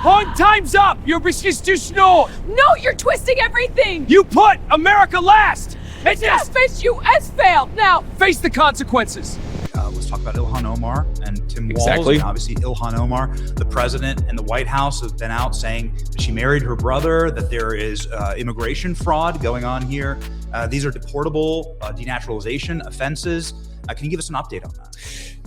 Hon, time's up! You're no! No, you're twisting everything! You put America last! And Yes, face US failed! Now, face the consequences! Let's talk about Illhan Omar and Tim Walz. Exactly. And obviously, Illhan Omar, the president and the White House have been out saying that she married her brother, that there is immigration fraud going on here. These are deportable denaturalization offenses. Can you give us an update on that?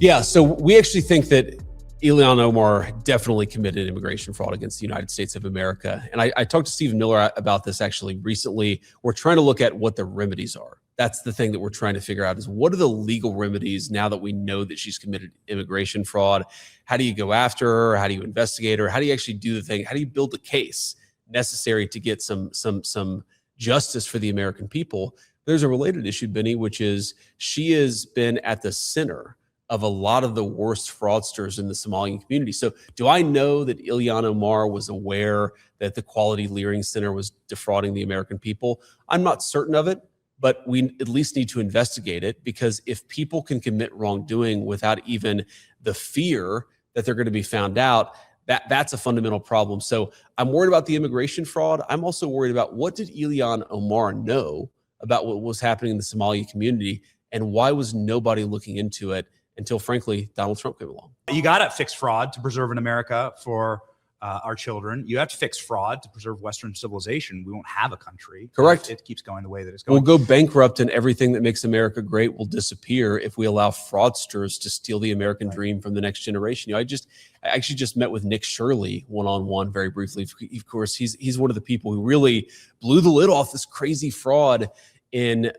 Yeah, so we actually think that Illhan Omar definitely committed immigration fraud against the United States of America. And I talked to Stephen Miller about this actually recently. We're trying to look at what the remedies are. That's the thing that we're trying to figure out is what are the legal remedies now that we know that she's committed immigration fraud? How do you go after her? How do you investigate her? How do you actually do the thing? How do you build the case necessary to get some justice for the American people? There's a related issue, Benny, which is she has been at the center of a lot of the worst fraudsters in the Somalian community. So do I know that Illhan Omar was aware that the Quality Leering Center was defrauding the American people? I'm not certain of it, but we at least need to investigate it, because if people can commit wrongdoing without even the fear that they're going to be found out, that's a fundamental problem. So I'm worried about the immigration fraud. I'm also worried about what did Illhan Omar know about what was happening in the Somali community, and why was nobody looking into it until, frankly, Donald Trump came along. You got to fix fraud to preserve an America for our children. You have to fix fraud to preserve Western civilization. We won't have a country. Correct. It keeps going the way that it's going. We'll go bankrupt, and everything that makes America great will disappear if we allow fraudsters to steal the American dream from the next generation. I actually just met with Nick Shirley one-on-one very briefly. Of course, he's one of the people who really blew the lid off this crazy fraud in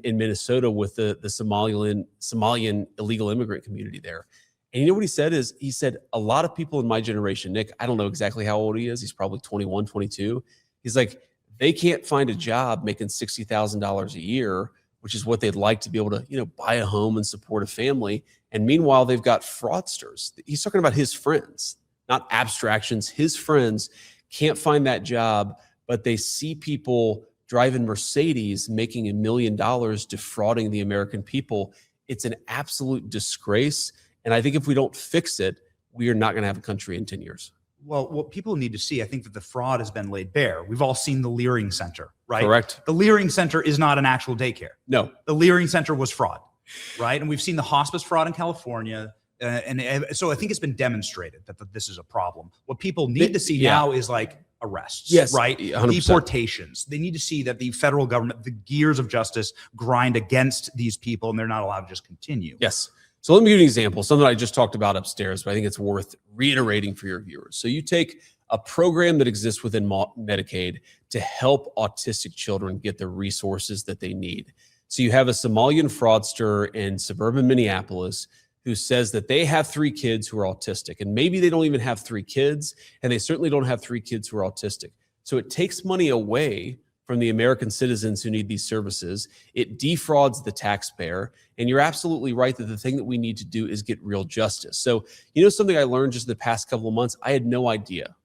Minnesota with the Somalian illegal immigrant community there. And you know what he said is, he said, a lot of people in my generation, Nick, I don't know exactly how old he is. He's probably 21, 22. He's like, they can't find a job making $60,000 a year, which is what they'd like to be able to, buy a home and support a family. And meanwhile, they've got fraudsters. He's talking about his friends, not abstractions. His friends can't find that job, but they see people driving Mercedes making $1 million defrauding the American people. It's an absolute disgrace. And I think if we don't fix it, we are not going to have a country in 10 years. Well, what people need to see, I think that the fraud has been laid bare. We've all seen the Leering Center, right? Correct. The Leering Center is not an actual daycare. No. The Leering Center was fraud, right? And we've seen the hospice fraud in California. And so I think it's been demonstrated that this is a problem. What people need to see now is like arrests, yes, right? 100%. Deportations. They need to see that the federal government, the gears of justice grind against these people, and they're not allowed to just continue. Yes. So let me give you an example, something I just talked about upstairs, but I think it's worth reiterating for your viewers. So you take a program that exists within Medicaid to help autistic children get the resources that they need. So you have a Somalian fraudster in suburban Minneapolis who says that they have 3 kids who are autistic, and maybe they don't even have 3 kids, and they certainly don't have 3 kids who are autistic. So it takes money away from the American citizens who need these services. It defrauds the taxpayer. And you're absolutely right that the thing that we need to do is get real justice. So, something I learned just the past couple of months, I had no idea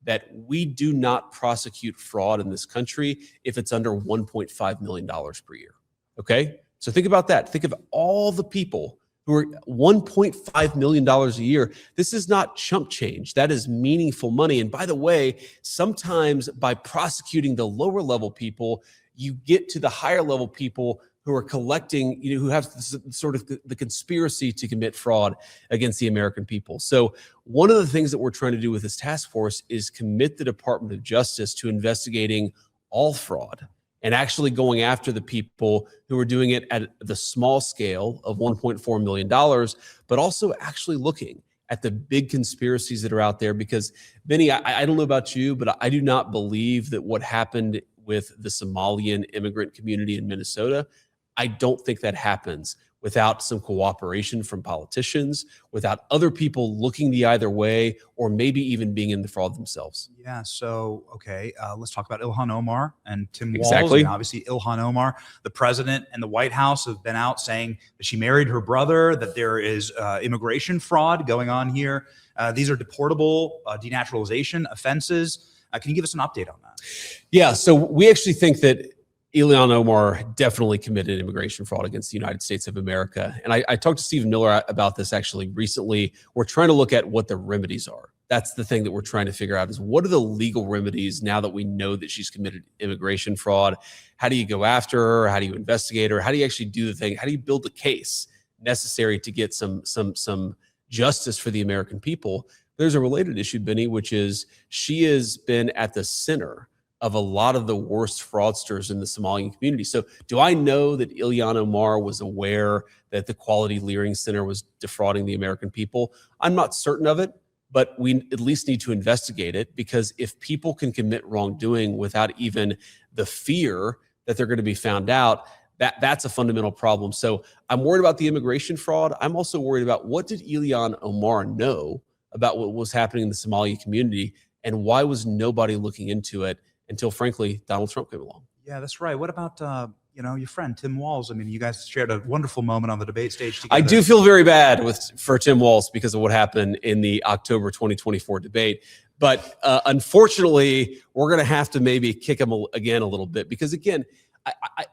that we do not prosecute fraud in this country if it's under $1.5 million per year. Okay? So think about that. Think of all the people who are $1.5 million a year. This is not chump change. That is meaningful money. And by the way, sometimes by prosecuting the lower level people, you get to the higher level people who are collecting, who have sort of the conspiracy to commit fraud against the American people. So one of the things that we're trying to do with this task force is commit the Department of Justice to investigating all fraud and actually going after the people who are doing it at the small scale of $1.4 million, but also actually looking at the big conspiracies that are out there. Because, Benny, I don't know about you, but I do not believe that what happened with the Somalian immigrant community in Minnesota, I don't think that happens without some cooperation from politicians, without other people looking the either way, or maybe even being in the fraud themselves. Yeah. So, okay, let's talk about Illhan Omar and Tim Walz. Exactly. And obviously, Illhan Omar, the president and the White House have been out saying that she married her brother, that there is immigration fraud going on here. These are deportable denaturalization offenses. Can you give us an update on that? Yeah. So we actually think that Illhan Omar definitely committed immigration fraud against the United States of America. And I talked to Stephen Miller about this actually recently. We're trying to look at what the remedies are. That's the thing that we're trying to figure out is what are the legal remedies now that we know that she's committed immigration fraud? How do you go after her? How do you investigate her? How do you actually do the thing? How do you build the case necessary to get some justice for the American people? There's a related issue, Benny, which is she has been at the center of a lot of the worst fraudsters in the Somalian community. So do I know that Illhan Omar was aware that the Quality Leering Center was defrauding the American people? I'm not certain of it, but we at least need to investigate it, because if people can commit wrongdoing without even the fear that they're going to be found out, that's a fundamental problem. So I'm worried about the immigration fraud. I'm also worried about what did Illhan Omar know about what was happening in the Somali community, and why was nobody looking into it until, frankly, Donald Trump came along. Yeah, that's right. What about, your friend, Tim Walz? I mean, you guys shared a wonderful moment on the debate stage together. I do feel very bad for Tim Walz because of what happened in the October 2024 debate. But unfortunately, we're going to have to maybe kick him again a little bit, because, again,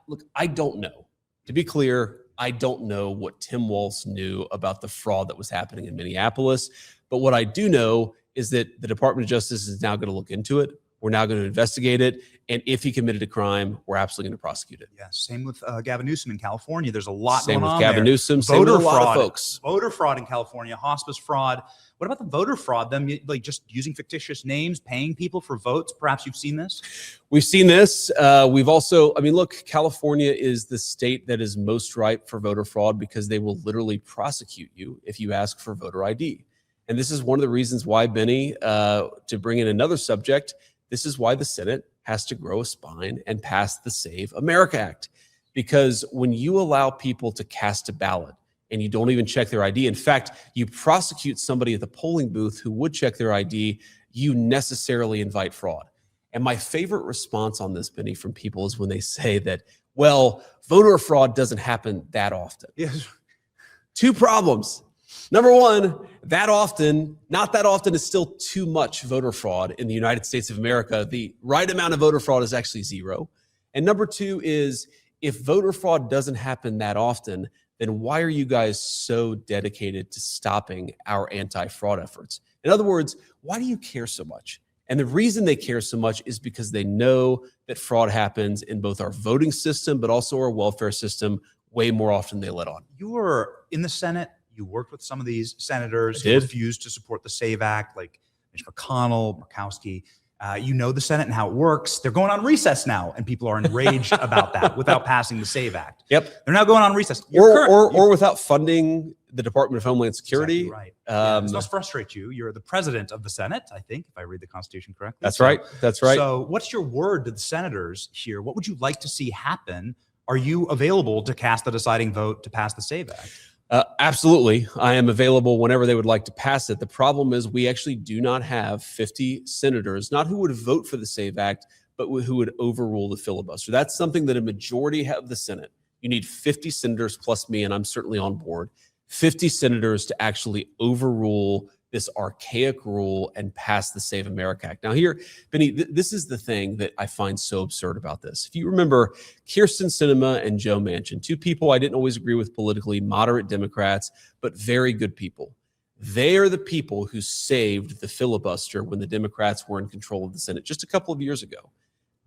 look, I don't know. To be clear, I don't know what Tim Walz knew about the fraud that was happening in Minneapolis. But what I do know is that the Department of Justice is now going to look into it. We're now going to investigate it. And if he committed a crime, we're absolutely going to prosecute it. Yeah, same with Gavin Newsom in California. There's a lot going on there. Same with Gavin Newsom. Same with a lot of folks. Voter fraud in California, hospice fraud. What about the voter fraud? Them like just using fictitious names, paying people for votes. Perhaps you've seen this? We've seen this. We've also, look, California is the state that is most ripe for voter fraud, because they will literally prosecute you if you ask for voter ID. And this is one of the reasons why, Benny, to bring in another subject, this is why the Senate has to grow a spine and pass the Save America Act. Because when you allow people to cast a ballot and you don't even check their ID, in fact, you prosecute somebody at the polling booth who would check their ID, you necessarily invite fraud. And my favorite response on this, Benny, from people is when they say that, well, voter fraud doesn't happen that often. Yes. Two problems. Number one, not that often is still too much voter fraud in the United States of America. The right amount of voter fraud is actually zero. And number two is, if voter fraud doesn't happen that often, then why are you guys so dedicated to stopping our anti-fraud efforts? In other words, why do you care so much? And the reason they care so much is because they know that fraud happens in both our voting system, but also our welfare system way more often than they let on. You were in the Senate. You worked with some of these senators who refused to support the SAVE Act, like Mitch McConnell, Murkowski. You know the Senate and how it works. They're going on recess now, and people are enraged about that without passing the SAVE Act. Yep. They're now going on recess. Or without funding the Department of Homeland Security. Exactly right. This must frustrate you. You're the president of the Senate, I think, if I read the Constitution correctly. That's right. That's right. So what's your word to the senators here? What would you like to see happen? Are you available to cast the deciding vote to pass the SAVE Act? Absolutely. I am available whenever they would like to pass it. The problem is we actually do not have 50 senators, not who would vote for the SAVE Act, but who would overrule the filibuster. That's something that a majority of the Senate, you need 50 senators plus me, and I'm certainly on board, 50 senators to actually overrule this archaic rule and pass the Save America Act. Now here, Benny, this is the thing that I find so absurd about this. If you remember, Kyrsten Sinema and Joe Manchin, two people I didn't always agree with politically, moderate Democrats, but very good people. They are the people who saved the filibuster when the Democrats were in control of the Senate just a couple of years ago.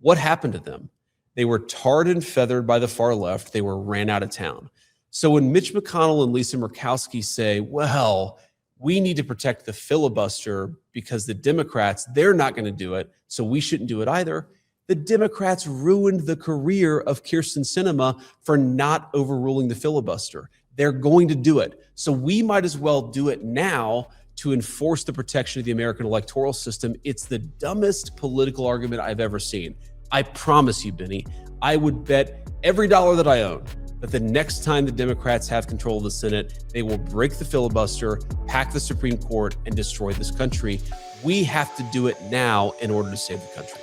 What happened to them? They were tarred and feathered by the far left. They were ran out of town. So when Mitch McConnell and Lisa Murkowski say, well, we need to protect the filibuster because the Democrats, they're not going to do it, so we shouldn't do it either. The Democrats ruined the career of Kyrsten Sinema for not overruling the filibuster. They're going to do it. So we might as well do it now to enforce the protection of the American electoral system. It's the dumbest political argument I've ever seen. I promise you, Benny, I would bet every dollar that I own that the next time the Democrats have control of the Senate, they will break the filibuster, pack the Supreme Court, and destroy this country. We have to do it now in order to save the country.